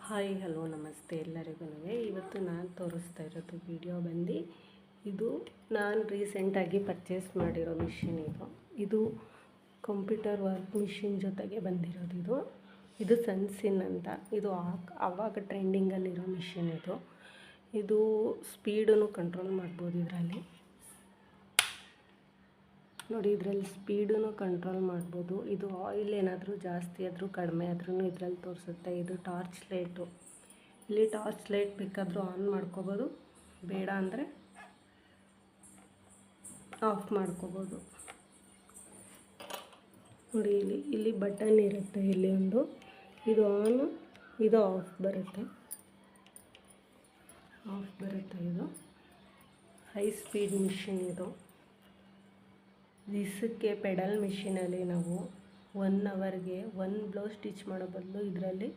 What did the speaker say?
Hi hello ನಮಸ್ತೆ ಎಲ್ಲರಿಗೂ. ಇವತ್ತು ನಾನು ತೋರಿಸ್ತಾ ಇರೋದು ವಿಡಿಯೋ ಬಂದು ಇದು ನಾನು ರೀಸೆಂಟಾಗಿ ಪರ್ಚೇಸ್ ಮಾಡಿರೋ ಮಿಷಿನ್. ಇದು ಕಂಪ್ಯೂಟರ್ ವರ್ಕ್ ಮಿಷಿನ್ ಜೊತೆಗೆ ಬಂದಿರೋದು. ಇದು ಸನ್ಸಿನ್ ಅಂತ. ಇದು ಆವಾಗ ಟ್ರೆಂಡಿಂಗಲ್ಲಿರೋ ಮಿಷಿನ್. ಇದು ಸ್ಪೀಡನ್ನು ಕಂಟ್ರೋಲ್ ಮಾಡ್ಬೋದು. ಇದರಲ್ಲಿ ನೋಡಿ, ಇದರಲ್ಲಿ ಸ್ಪೀಡನ್ನು ಕಂಟ್ರೋಲ್ ಮಾಡ್ಬೋದು. ಇದು ಆಯಿಲ್ ಏನಾದರೂ ಜಾಸ್ತಿ ಆದರೂ ಕಡಿಮೆ ಆದ್ರೂ ಇದರಲ್ಲಿ ತೋರಿಸುತ್ತೆ. ಇದು ಟಾರ್ಚ್ ಲೈಟು. ಇಲ್ಲಿ ಟಾರ್ಚ್ ಲೈಟ್ ಬೇಕಾದರೂ ಆನ್ ಮಾಡ್ಕೋಬೋದು, ಬೇಡ ಅಂದರೆ ಆಫ್ ಮಾಡ್ಕೋಬೋದು. ನೋಡಿ, ಇಲ್ಲಿ ಬಟನ್ ಇರುತ್ತೆ. ಇಲ್ಲಿ ಒಂದು ಇದು ಆನ್, ಇದು ಆಫ್ ಬರುತ್ತೆ. ಇದು ಹೈ ಸ್ಪೀಡ್ ಮಿಷಿನ್. ಇದು ದಿಸಕ್ಕೆ ಪೆಡಲ್ ಮಿಷಿನಲ್ಲಿ ನಾವು 1 ಅವರ್ಗೆ 1 ಬ್ಲೌಸ್ ಸ್ಟಿಚ್ ಮಾಡೋ ಬದಲು ಇದರಲ್ಲಿ